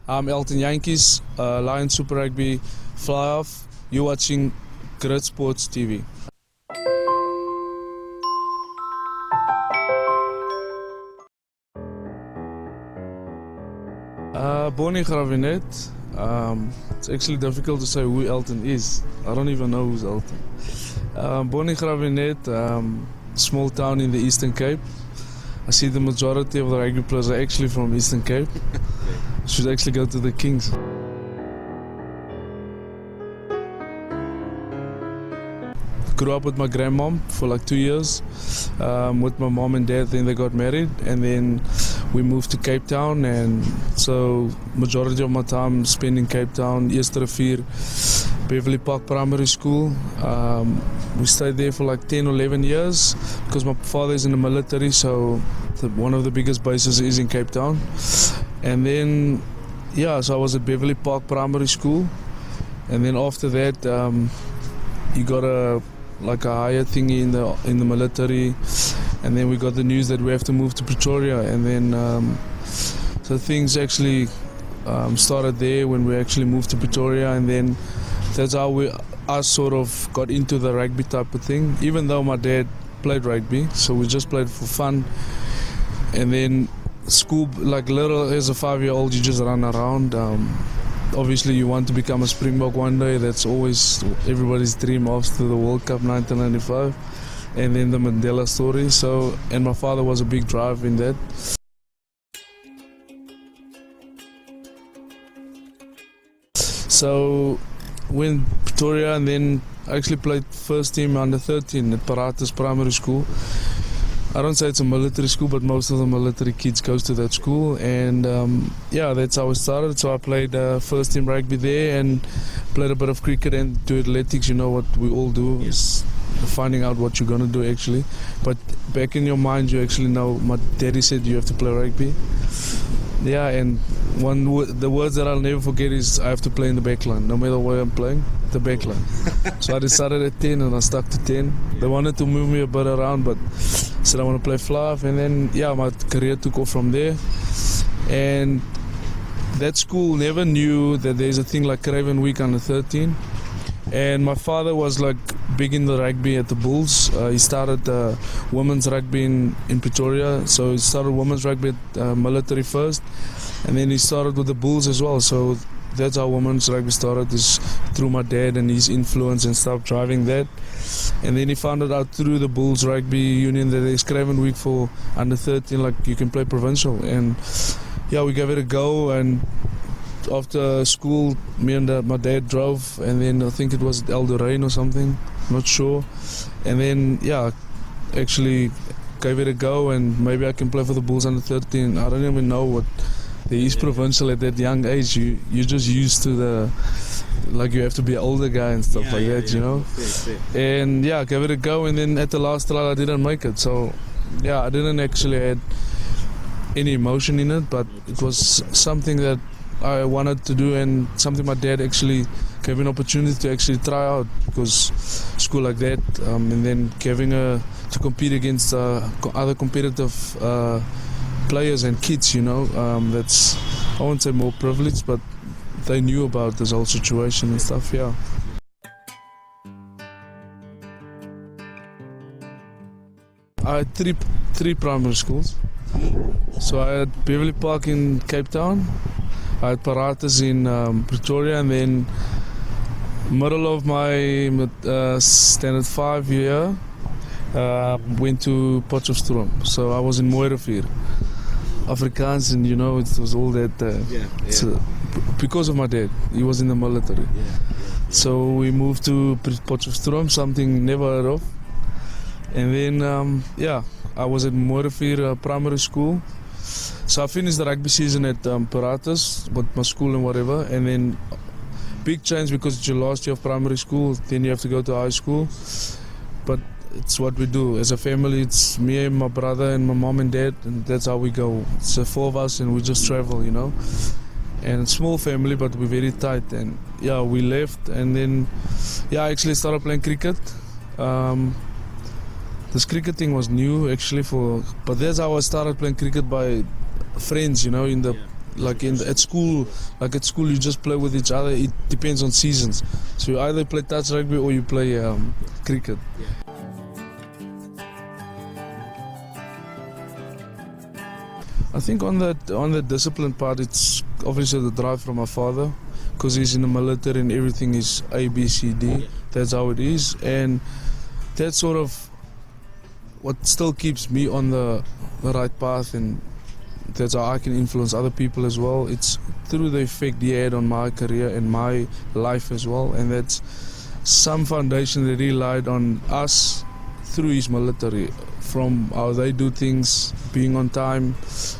I'm Elton Jantjies, Lions Super Rugby, Fly Off. You're watching Grit Sports TV. Born in Gravinet. It's actually difficult to say who Elton is. I don't even know who's Elton. Born in Gravinet, small town in the Eastern Cape. I see the majority of the rugby players are actually from Eastern Cape. Should actually go to the Kings. Grew up with my grandmom for like 2 years. With my mom and dad, then they got married, and then we moved to Cape Town, and so majority of my time spent in Cape Town, Eersterivier, Beverly Park Primary School. We stayed there for like 10 or 11 years because my father is in the military, so one of the biggest bases is in Cape Town. And then, so I was at Beverly Park Primary School, and then after that, you got a higher thingy in the military, and then we got the news that we have to move to Pretoria, and then so things actually started there when we actually moved to Pretoria, and then that's how I sort of got into the rugby type of thing, even though my dad played rugby, so we just played for fun. And then school, like little as a 5-year-old, you just run around. Obviously you want to become a Springbok one day. That's always everybody's dream after the World Cup 1995, and then the Mandela story. So, and my father was a big drive in that. So went Pretoria, and then I actually played first team under 13 at Paratus Primary School. I don't say it's a military school, but most of the military kids goes to that school, and that's how it started. So I played first team rugby there, and played a bit of cricket and do athletics. You know what we all do, is finding out what you're gonna do actually. But back in your mind, you actually know. My daddy said you have to play rugby. Yeah, and the words that I'll never forget is I have to play in the backline, no matter where I'm playing, the backline. So I decided at 10, and I stuck to 10. They wanted to move me a bit around, but I said I want to play fly off, and then my career took off from there. And that school never knew that there's a thing like Craven Week under 13. And my father was like big in the rugby at the Bulls. He started women's rugby in Pretoria. So he started women's rugby at military first, and then he started with the Bulls as well. So that's how women's rugby started, is through my dad and his influence and stuff driving that. And then he found it out through the Bulls Rugby Union that there's Craven Week for under 13, like you can play provincial. And we gave it a go, and after school, me and my dad drove, and then I think it was at Eldorain or something, not sure. And then, actually gave it a go, and maybe I can play for the Bulls under 13. I don't even know what there is provincial at that young age. You're just used to you have to be an older guy and stuff like that, you know. Fair. And gave it a go, and then at the last trial I didn't make it. So, I didn't actually add any emotion in it, but it was something that I wanted to do, and something my dad actually gave me an opportunity to actually try out, because school like that, and then having to compete against other competitive players and kids, you know, that's, I won't say more privileged, but they knew about this whole situation and stuff. I had three primary schools. So I had Beverly Park in Cape Town, I had Paratus in Pretoria, and then middle of my standard 5 year, went to Potchefstroom. So I was in Mooirivier. Afrikaans, and you know, it was all that. So, because of my dad, he was in the military. So we moved to Potchefstroom, something never heard of. And then, I was at Mooirivier Primary School. So I finished the rugby season at Paratus with my school and whatever. And then, big change because it's your last year of primary school, then you have to go to high school. But it's what we do. As a family, it's me and my brother and my mom and dad, and that's how we go. It's the 4 of us, and we just travel, you know. And it's a small family, but we're very tight. And we left, and then I actually started playing cricket. This cricket thing was new actually but that's how I started playing cricket, by friends, you know, in the at school, you just play with each other. It depends on seasons. So you either play touch rugby or you play cricket. I think on the discipline part, it's obviously the drive from my father, because he's in the military and everything is A, B, C, D. That's how it is, and that's sort of what still keeps me on the right path, and that's how I can influence other people as well. It's through the effect he had on my career and my life as well, and that's some foundation that he relied on us through his military, from how they do things, being on time,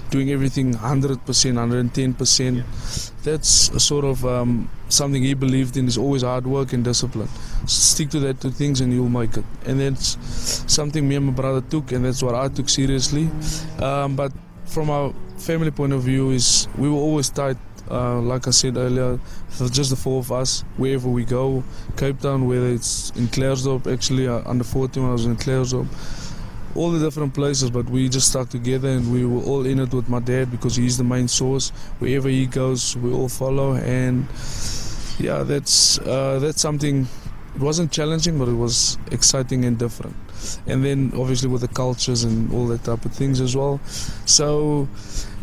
doing everything 100%, 110%. That's a sort of something he believed in, is always hard work and discipline. Stick to that two things and you'll make it. And that's something me and my brother took, and that's what I took seriously. But from our family point of view, is we were always tight. Like I said earlier, just the four of us, wherever we go, Cape Town, whether it's in Klerksdorp, actually under 14 when I was in Klerksdorp, all the different places, but we just stuck together and we were all in it with my dad, because he's the main source. Wherever he goes, we all follow, and yeah, that's something. It wasn't challenging, but it was exciting and different. And then obviously with the cultures and all that type of things as well. So,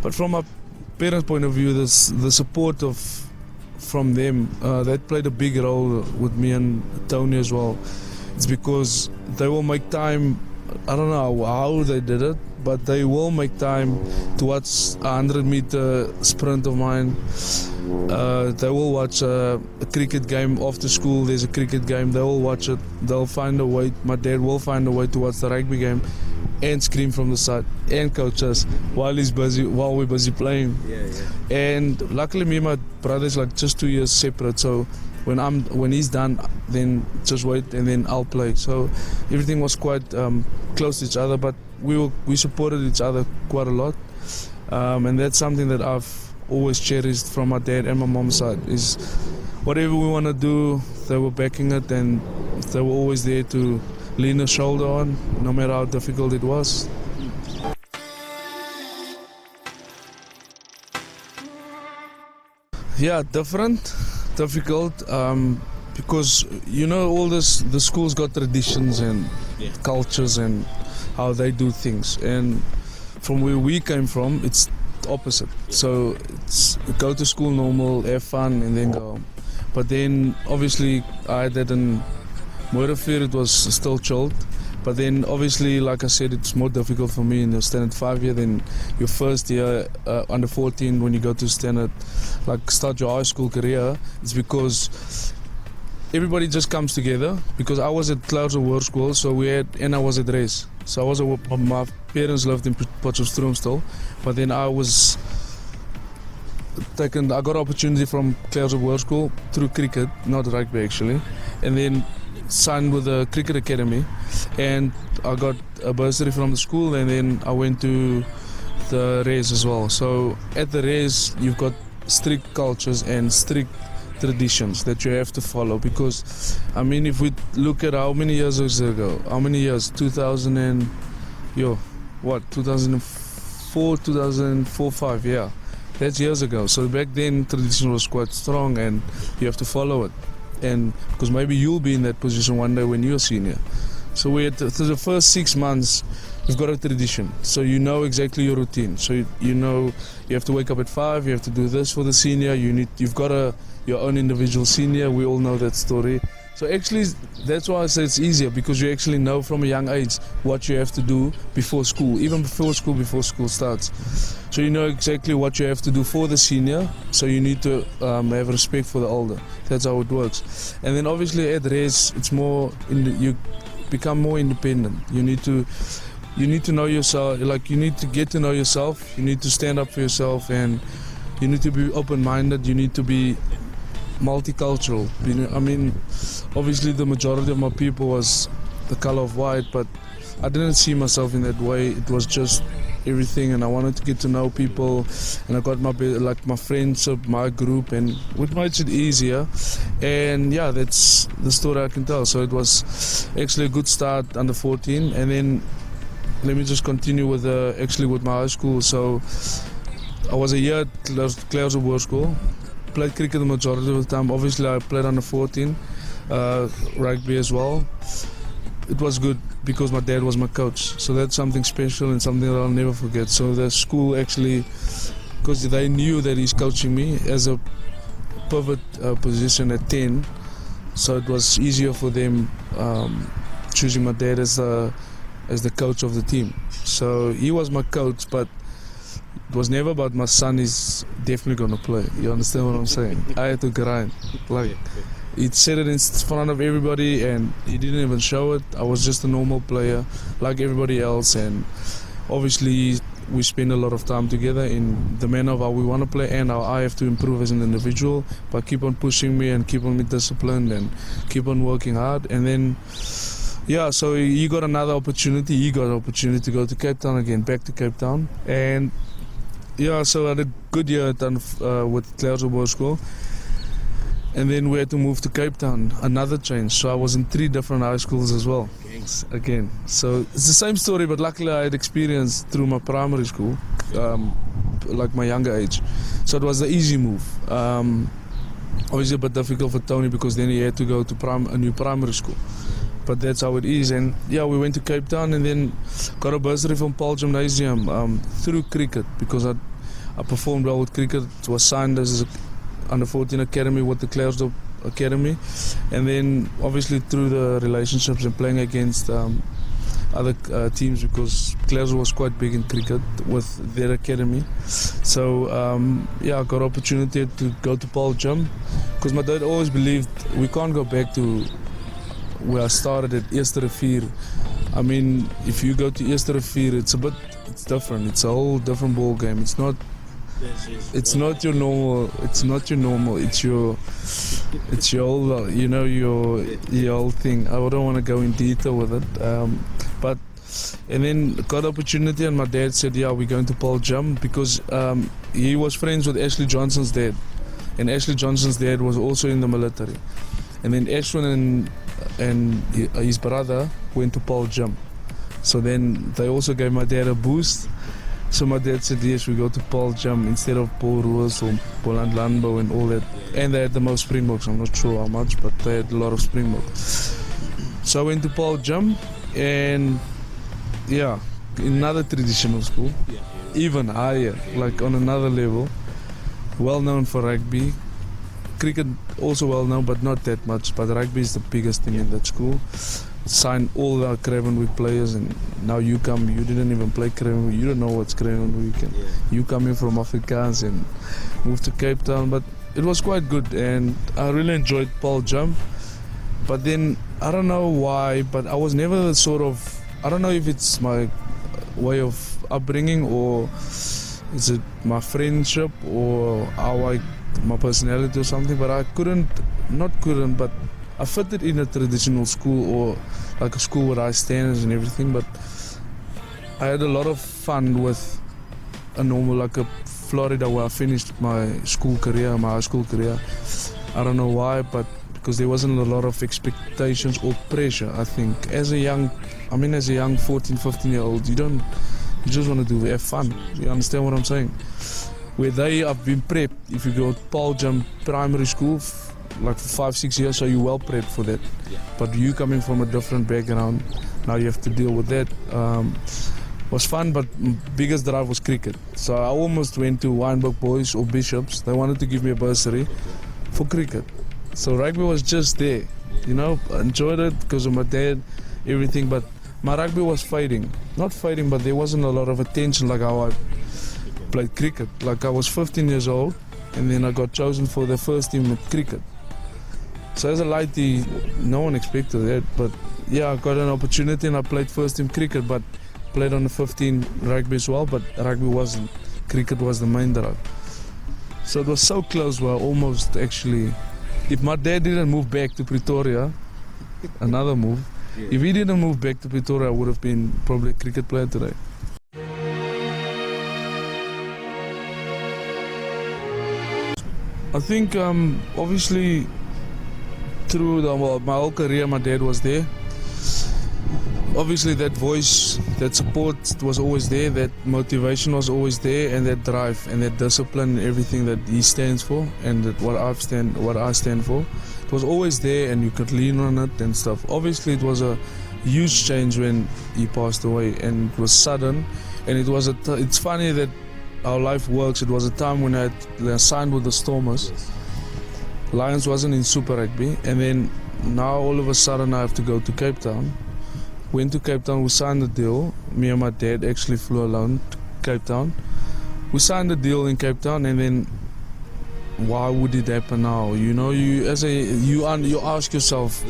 but from a parents' point of view, the support from them, that played a big role with me and Tony as well. It's because they will make time. I don't know how they did it, but they will make time to watch a 100-meter sprint of mine. They will watch a cricket game after school. There's a cricket game. They will watch it. They'll find a way. My dad will find a way to watch the rugby game and scream from the side and coach us while we're busy playing. And luckily, me and my brother's like just 2 years separate. So when he's done, then just wait and then I'll play. So everything was quite close to each other, but we supported each other quite a lot, and that's something that I've always cherished from my dad and my mom's side. Is whatever we want to do, they were backing it, and they were always there to lean a shoulder on, no matter how difficult it was. Yeah, difficult, because all the schools got traditions and cultures and how they do things, and from where we came from, it's the opposite. So it's go to school normal, have fun, and then go home. But then obviously I had that in Moerefeer, it was still chilled. But then obviously, like I said, it's more difficult for me in the standard 5 year than your first year under 14 when you go to standard, like start your high school career. It's because everybody just comes together, because I was at Klerksdorp World School, and I was at Race. So my parents lived in Potchefstroom still, but then I got opportunity from Klerksdorp World School through cricket, not rugby actually, and then signed with the cricket academy, and I got a bursary from the school, and then I went to the Race as well. So at the Race, you've got strict cultures and strict traditions that you have to follow, because I mean, if we look at how many years ago, 2004, 5, yeah, that's years ago. So back then tradition was quite strong and you have to follow it, and because maybe you'll be in that position one day when you're a senior. So we had through the first 6 months, you've got a tradition, so you know exactly your routine. So you know you have to wake up at 5, you have to do this for the senior, you've got your own individual senior. We all know that story. So actually, that's why I say it's easier, because you actually know from a young age what you have to do before school, even before school starts. So you know exactly what you have to do for the senior, so you need to have respect for the older. That's how it works. And then obviously at Race, it's more, you become more independent. You need to know yourself, like you need to get to know yourself, you need to stand up for yourself, and you need to be open-minded, you need to be multicultural. I mean, obviously the majority of my people was the color of white, but I didn't see myself in that way. It was just everything, and I wanted to get to know people, and I got my friendship, my group, and which makes it easier. And yeah, that's the story I can tell. So it was actually a good start under 14, and then let me just continue with my high school. So I was a year at Clearsville School. Played cricket the majority of the time. Obviously, I played under 14, rugby as well. It was good because my dad was my coach. So that's something special and something that I'll never forget. So the school actually, because they knew that he's coaching me as a pivot position at 10, so it was easier for them choosing my dad as the coach of the team. So he was my coach, but it was never about my son is definitely going to play. You understand what I'm saying? I had to grind. Like, he said it in front of everybody and he didn't even show it. I was just a normal player like everybody else, and obviously we spend a lot of time together in the manner of how we want to play and how I have to improve as an individual, but keep on pushing me and keep on me disciplined and keep on working hard. And then yeah, so he got another opportunity. He got an opportunity to go to Cape Town again, back to Cape Town. And yeah, so I had a good year with Clearsville School. And then we had to move to Cape Town, another change. So I was in 3 different high schools as well, again. So it's the same story, but luckily I had experience through my primary school, like my younger age. So it was the easy move. Obviously a bit difficult for Tony because then he had to go to a new primary school. But that's how it is. And yeah, we went to Cape Town and then got a bursary from Paul Gymnasium through cricket because I performed well with cricket. It was signed as a under 14 academy with the Clearsville Academy, and then obviously through the relationships and playing against other teams, because Clearsville was quite big in cricket with their academy. So yeah, I got opportunity to go to Paul Gym because my dad always believed we can't go back to where I started at Eerste Rivier. I mean, if you go to Eerste Rivier, it's different. It's a whole different ball game. It's not your normal. It's your whole, you know, your whole thing. I don't want to go in detail with it. But and then got opportunity, and my dad said, yeah, we're going to Paul Gym because he was friends with Ashley Johnson's dad, and Ashley Johnson's dad was also in the military. And then Ashwin and his brother went to Paul Gym. So then they also gave my dad a boost. So my dad said, yes, we go to Paul Gym instead of Paul Roos or Poland Landbouw and all that. And they had the most Springboks. I'm not sure how much, but they had a lot of Springboks. So I went to Paul Gym, and yeah, another traditional school, even higher, like on another level. Well known for rugby. Cricket also well known, but not that much. But rugby is the biggest thing in that school. Signed all our Cravenwick players, and now you didn't even play Cravenwick, you don't know what's Cravenwick, and you come in from Afrikaans and moved to Cape Town, but it was quite good, and I really enjoyed Paul Gym. But then, I don't know why, but I was never I don't know if it's my way of upbringing, or is it my friendship, or my personality or something, but but I fitted in a traditional school, or like a school with high standards and everything, but I had a lot of fun with a normal, like a Florida, where I finished my high school career. I don't know why, but because there wasn't a lot of expectations or pressure, I think. As a young 14, 15-year-old, you just want to have fun. You understand what I'm saying? Where I've been prepped. If you go to Paul Gym primary school, like for 5-6 years, so you're well prepped for that. But you coming from a different background, now you have to deal with that. Was fun, but biggest drive was cricket. So I almost went to Wynberg Boys or Bishops. They wanted to give me a bursary for cricket. So rugby was just there, you know. I enjoyed it because of my dad, everything. But my rugby was fading. Not fading, but there wasn't a lot of attention like how I played cricket. Like I was 15 years old, and then I got chosen for the first team at cricket. So as a lighty, no one expected that, but yeah, I got an opportunity and I played first team cricket, but played on the 15 rugby as well, but rugby wasn't. Cricket was the main drive. So it was so close where I almost actually, if my dad didn't move back to Pretoria, another move, if he didn't move back to Pretoria, I would have been probably a cricket player today. I think obviously through my whole career, my dad was there. Obviously that voice that support was always there, that motivation was always there, and that drive and that discipline and everything that he stands for, and that what I stand for, it was always there, and you could lean on it and stuff. Obviously, it was a huge change when he passed away, and it was sudden, and it was it's funny that how life works. It was a time when I signed with the Stormers. Lions wasn't in Super Rugby, and then now all of a sudden I have to go to Cape Town. Went to Cape Town, we signed the deal. Me and my dad actually flew alone to Cape Town. We signed the deal in Cape Town, and then why would it happen now? You know, you ask yourself,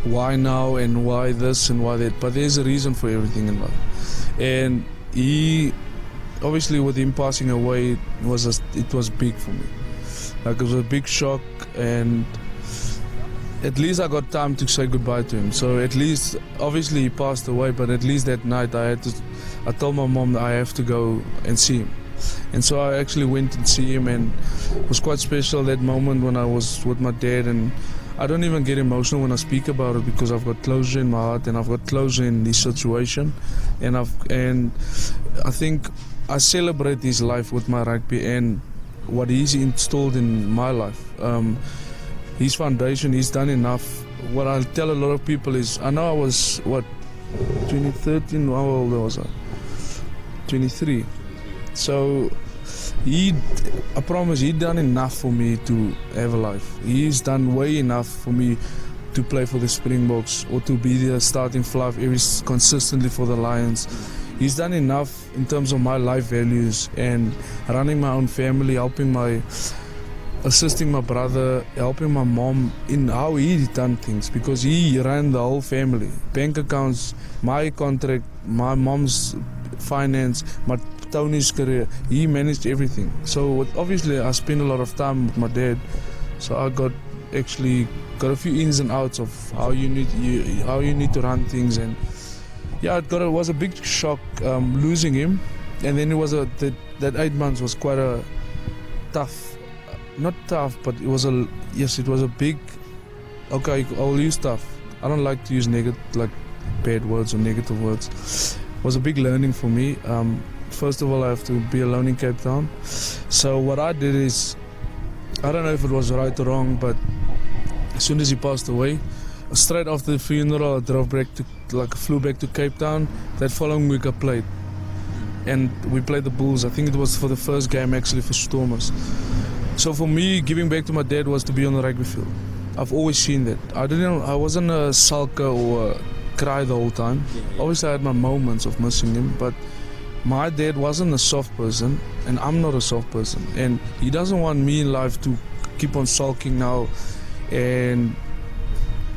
why now and why this and why that? But there's a reason for everything in life. And he, obviously, with him passing away, it was big for me. Like, it was a big shock, and at least I got time to say goodbye to him. So at least, obviously he passed away, but at least that night I told my mom that I have to go and see him. And so I actually went and see him, and it was quite special that moment when I was with my dad. And I don't even get emotional when I speak about it, because I've got closure in my heart, and I've got closure in this situation. And I think I celebrate his life with my rugby and what he's installed in my life. His foundation, he's done enough. What I'll tell a lot of people is, I know I was, 2013, how old was I? 23. So, I promise, he's done enough for me to have a life. He's done way enough for me to play for the Springboks, or to be the starting fluff consistently for the Lions. He's done enough in terms of my life values and running my own family, assisting my brother, helping my mom in how he done things, because he ran the whole family. Bank accounts, my contract, my mom's finance, my Tony's career, he managed everything. So obviously I spent a lot of time with my dad, so I got a few ins and outs of how you need to run things. And yeah, it was a big shock losing him, and then it was that 8 months was quite a tough. Not tough, but it was a big. Okay, I'll use tough. I don't like to use bad words or negative words. It was a big learning for me. First of all, I have to be alone in Cape Town. So what I did is, I don't know if it was right or wrong, but as soon as he passed away, straight after the funeral, I flew back to Cape Town. That following week I played, and we played the Bulls. I think it was for the first game actually for Stormers. So for me, giving back to my dad was to be on the rugby field. I've always seen that. I wasn't a sulker or cry the whole time. Obviously I had my moments of missing him, but my dad wasn't a soft person, and I'm not a soft person. And he doesn't want me in life to keep on sulking now and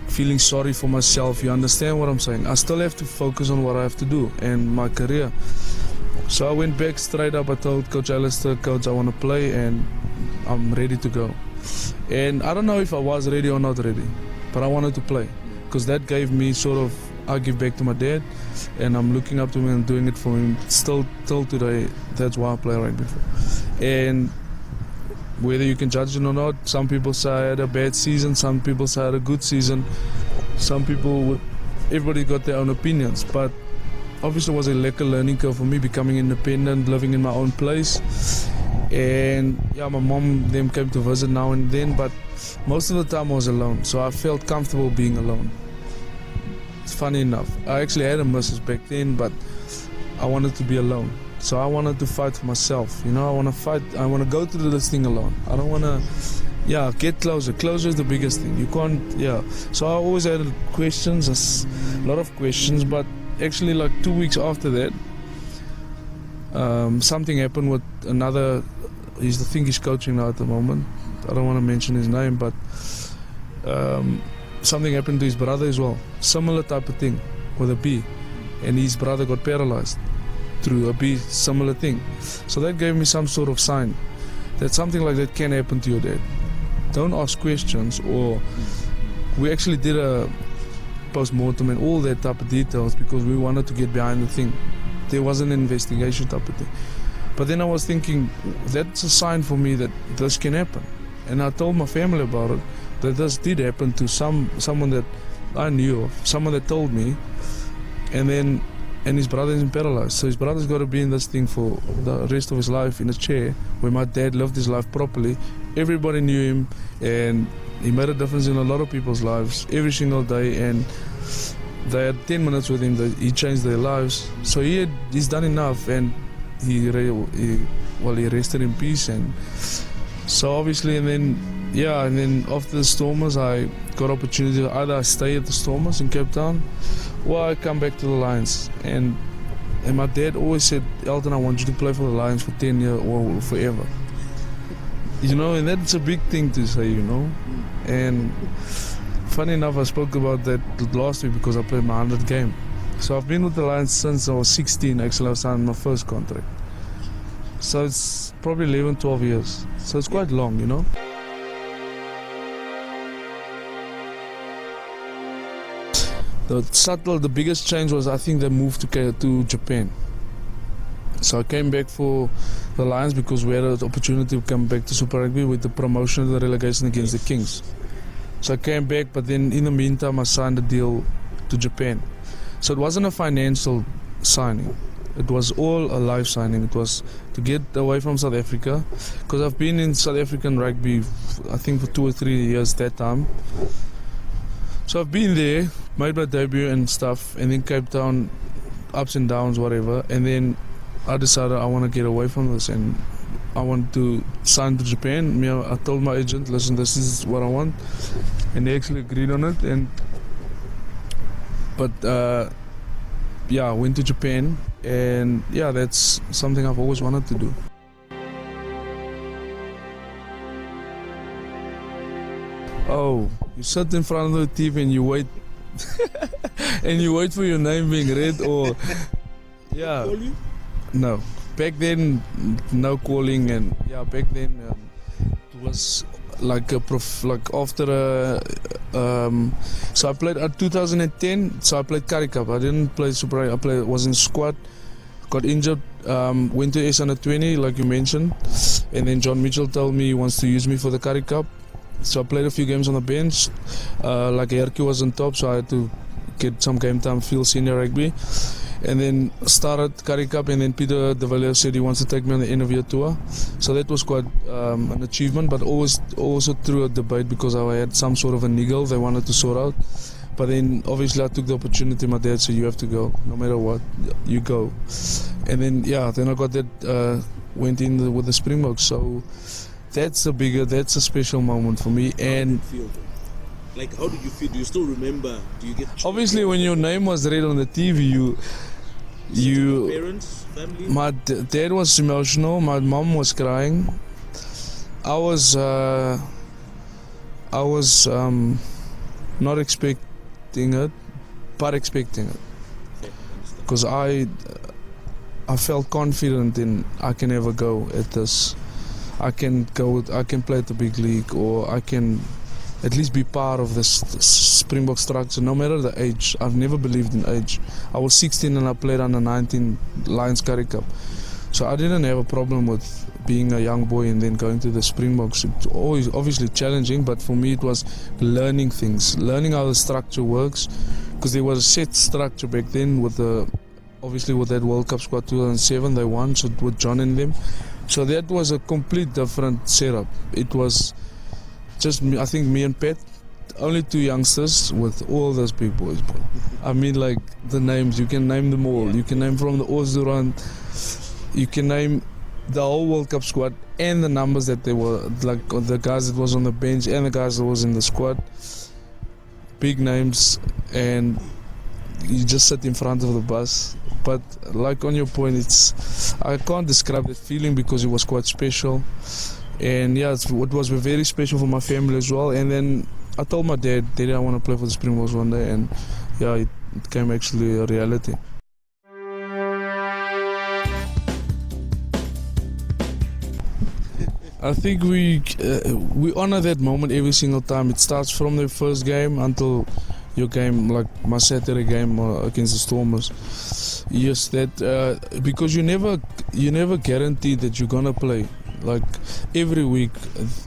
feeling sorry for myself. You understand what I'm saying? I still have to focus on what I have to do and my career. So I went back straight up. I told Coach Alistair, Coach, I want to play and I'm ready to go. And I don't know if I was ready or not ready, but I wanted to play, because that gave me I give back to my dad, and I'm looking up to him and doing it for him still till today. That's why I play rugby for. And whether you can judge it or not, some people say I had a bad season, some people say I had a good season, everybody got their own opinions, but obviously it was a learning curve for me, becoming independent, living in my own place. And yeah, my mom them came to visit now and then, but most of the time I was alone, so I felt comfortable being alone. It's funny enough, I actually had a missus back then, but I wanted to be alone. So I wanted to fight for myself, I want to fight, I want to go through this thing alone. I don't want to, get closer. Closure is the biggest thing, you can't, So I always had questions, a lot of questions, but actually 2 weeks after that, something happened with another, I think he's coaching now at the moment. I don't want to mention his name, but something happened to his brother as well. Similar type of thing with a bee, and his brother got paralyzed through a bee, similar thing. So that gave me some sort of sign that something like that can happen to your dad. Don't ask questions, or we actually did a post-mortem and all that type of details because we wanted to get behind the thing. There was an investigation type of thing. But then I was thinking, that's a sign for me that this can happen. And I told my family about it, that this did happen to someone that I knew of, someone that told me. And then and his brother isn't paralyzed. So his brother's got to be in this thing for the rest of his life in a chair, where my dad lived his life properly. Everybody knew him, and he made a difference in a lot of people's lives every single day, and they had 10 minutes with him that he changed their lives. So he's done enough, and he rested in peace. And so obviously, and then after the Stormers, I got opportunity to either stay at the Stormers in Cape Town, or I come back to the Lions. And my dad always said, Elton, I want you to play for the Lions for 10 years or forever. You know, and that's a big thing to say, you know. And funny enough, I spoke about that last week because I played my 100th game. So I've been with the Lions since I was 16. Actually, I signed my first contract. So it's probably 11, 12 years. So it's quite long, you know. The biggest change was, I think, they moved to Japan. So I came back for the Lions because we had an opportunity to come back to Super Rugby with the promotion of the relegation against the Kings. So I came back, but then in the meantime I signed a deal to Japan. So it wasn't a financial signing. It was all a life signing. It was to get away from South Africa, because I've been in South African rugby, I think, for 2 or 3 years that time. So I've been there, made my debut and stuff, and then Cape Town, ups and downs, whatever. And then I decided I want to get away from this, and I want to sign to Japan. I told my agent, listen, this is what I want, and they actually agreed on it. I went to Japan, and that's something I've always wanted to do. Oh, you sit in front of the TV and you wait, and you wait for your name being read, or no. Back then, no calling, and back then it was like after so I played at 2010. So I played Currie Cup. I didn't play Super. Was in squad. Got injured. Went to S under 20, like you mentioned, and then John Mitchell told me he wants to use me for the Currie Cup. So I played a few games on the bench. Like Jantjies was on top, so I had to get some game time, feel senior rugby. And then started Currie Cup, and then Peter de Villiers said he wants to take me on the end of year tour. So that was quite an achievement, but also through a debate, because I had some sort of a niggle they wanted to sort out. But then obviously I took the opportunity. My dad said, you have to go, no matter what, you go. And then then I got that, went in with the Springboks. So that's a special moment for me. And like, how did you feel? Do you still remember? Do you get obviously when your name was read on the TV, you parents, family? My dad was emotional. My mom was crying. I was not expecting it, but expecting it, because I felt confident in I can ever go at this. I can play at the big league, or I can at least be part of this Springbok structure, no matter the age. I've never believed in age. I was 16 and I played under 19 Lions Currie Cup. So I didn't have a problem with being a young boy and then going to the Springboks. It's always obviously challenging, but for me it was learning things, learning how the structure works, because there was a set structure back then with that World Cup squad 2007 they won, so with John and them. So that was a complete different setup. It was just me, I think me and Pat, only two youngsters with all those big boys. I mean, like the names, you can name them all. You can name from the Ozdurant, you can name the whole World Cup squad and the numbers that they were, like the guys that was on the bench and the guys that was in the squad. Big names, and you just sit in front of the bus. But like on your point, I can't describe that feeling because it was quite special. And it was very special for my family as well. And then I told my dad, Daddy, I want to play for the Springboks one day, and it became actually a reality. I think we honor that moment every single time. It starts from the first game until your game, like my Saturday game against the Stormers. Yes, that because you never guarantee that you're gonna play. Like every week,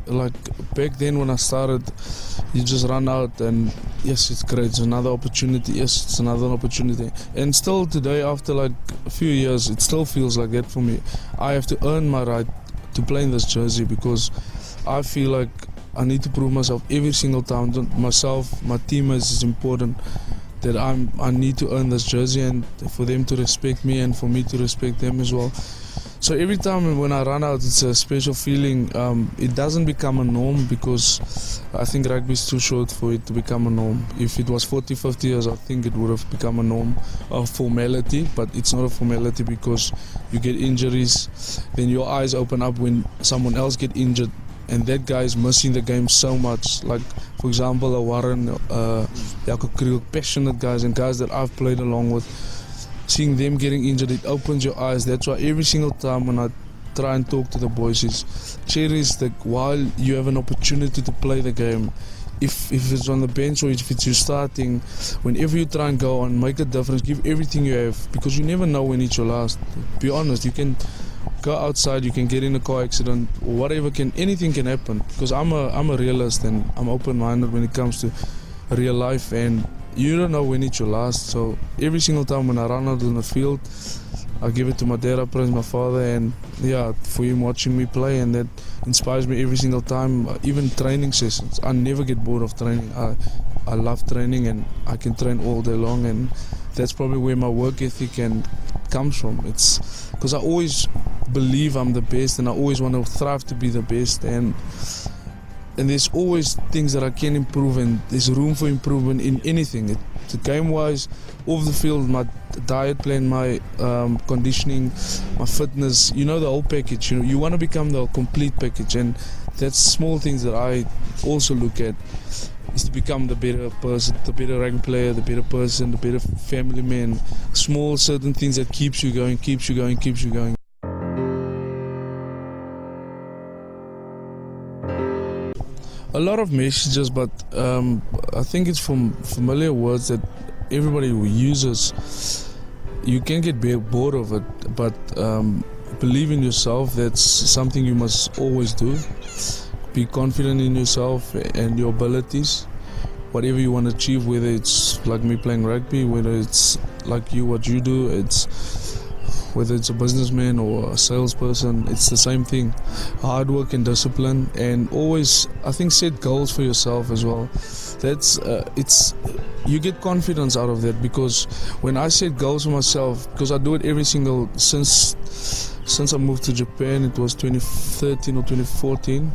like back then when I started, you just run out and yes, it's great. It's another opportunity. Yes, it's another opportunity. And still today, after like a few years, it still feels like that for me. I have to earn my right to play in this jersey because I feel like I need to prove myself every single time. Myself, my teammates is important. That I need to earn this jersey and for them to respect me and for me to respect them as well. So every time when I run out, it's a special feeling. It doesn't become a norm because I think rugby is too short for it to become a norm. If it was 40, 50 years, I think it would have become a norm, a formality, but it's not a formality because you get injuries, then your eyes open up when someone else get injured and that guy is missing the game so much. Like, for example, a Warren, Jacob Kriel, passionate guys and guys that I've played along with. Seeing them getting injured, it opens your eyes. That's why every single time when I try and talk to the boys is cherish that while you have an opportunity to play the game, if it's on the bench or if it's you starting, whenever you try and go and make a difference, give everything you have because you never know when it's your last. Be honest, you can go outside, you can get in a car accident or whatever, anything can happen because I'm a realist and I'm open-minded when it comes to real life and you don't know when it's your last. So every single time when I run out on the field, I give it to my dad, I praise my father, and yeah, for him watching me play, and that inspires me every single time. Even training sessions, I never get bored of training. I love training and I can train all day long, and that's probably where my work ethic comes from. It's because I always believe I'm the best and I always want to thrive to be the best, and there's always things that I can improve and there's room for improvement in anything. Game-wise, off the field, my diet plan, my conditioning, my fitness, the whole package. You want to become the complete package, and that's small things that I also look at, is to become the better person, the better rugby player, the better person, the better family man. Small certain things that keeps you going. A lot of messages, but I think it's from familiar words that everybody uses. You can get bored of it, but believe in yourself. That's something you must always do. Be confident in yourself and your abilities. Whatever you want to achieve, whether it's like me playing rugby, whether it's like what you do, whether it's a businessman or a salesperson, it's the same thing. Hard work and discipline, and always, I think, set goals for yourself as well. That's you get confidence out of that, because when I set goals for myself, because I do it every single since I moved to Japan, it was 2013 or 2014.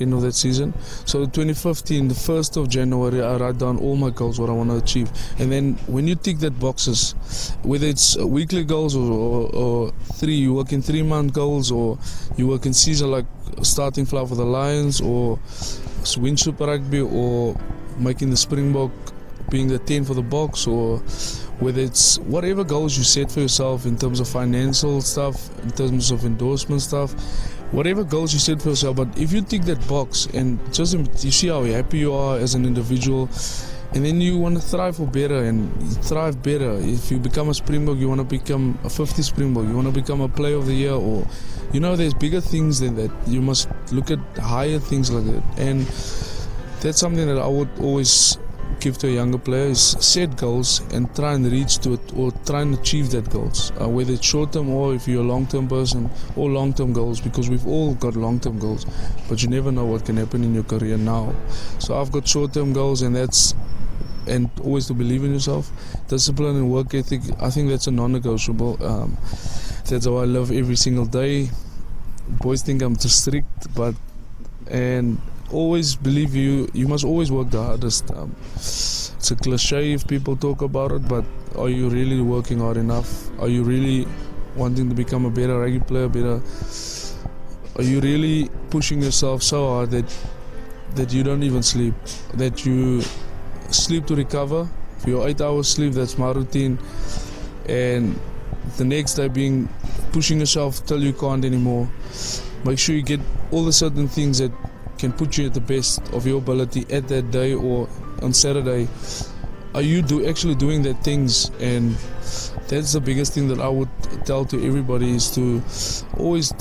That season. So 2015, the 1st of January, I write down all my goals, what I want to achieve. And then when you tick that boxes, whether it's weekly goals or you work in 3-month goals, or you work in season like starting fly for the Lions, or win Super Rugby, or making the Springbok, being the 10 for the box, or whether it's whatever goals you set for yourself in terms of financial stuff, in terms of endorsement stuff, whatever goals you set for yourself. But if you tick that box and just you see how happy you are as an individual, and then you want to thrive for better and thrive better. If you become a Springbok, you want to become a 50 Springbok, you want to become a Player of the Year, or there's bigger things than that. You must look at higher things like that, and that's something that I would always give to a younger player, is set goals and try and reach to it, or try and achieve that goals, whether it's short-term or if you're a long-term person, or long-term goals, because we've all got long-term goals, but you never know what can happen in your career now. So I've got short-term goals, and always to believe in yourself. Discipline and work ethic, I think that's a non-negotiable. That's how I live every single day. Boys think I'm too strict, and always believe you must always work the hardest. It's a cliche if people talk about it, but are you really working hard enough? Are you really wanting to become a better rugby player? Are you really pushing yourself so hard that you don't even sleep, that you sleep to recover? For your 8 hours sleep, that's my routine, and the next day pushing yourself till you can't anymore. Make sure you get all the certain things that can put you at the best of your ability at that day or on Saturday, are you actually doing the things? And that's the biggest thing that I would tell to everybody, is to always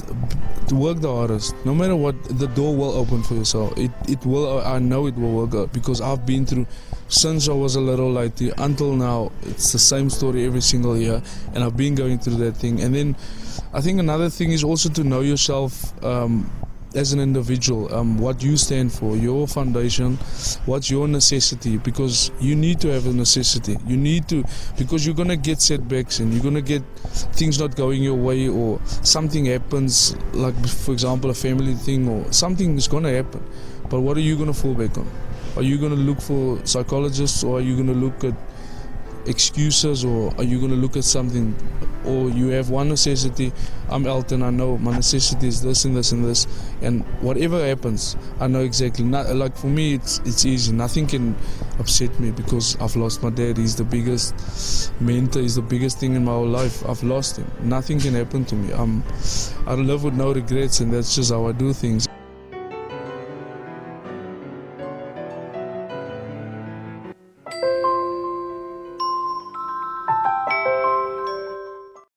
to work the hardest. No matter what, the door will open for yourself. It will. I know it will work out, because I've been through, since I was a little lady until now, it's the same story every single year, and I've been going through that thing. And then I think another thing is also to know yourself as an individual, what you stand for, your foundation, what's your necessity, because you need to have a necessity. You need to, because you're going to get setbacks and you're going to get things not going your way, or something happens, like for example a family thing, or something is going to happen. But what are you going to fall back on? Are you going to look for psychologists, or are you going to look at excuses, or are you going to look at something? Or you have one necessity. I'm Elton, I know my necessity is this and this and this, and whatever happens, I know exactly. Like for me, it's easy. Nothing can upset me, because I've lost my dad. He's the biggest mentor, he's the biggest thing in my whole life. I've lost him. Nothing can happen to me. I live with no regrets, and that's just how I do things.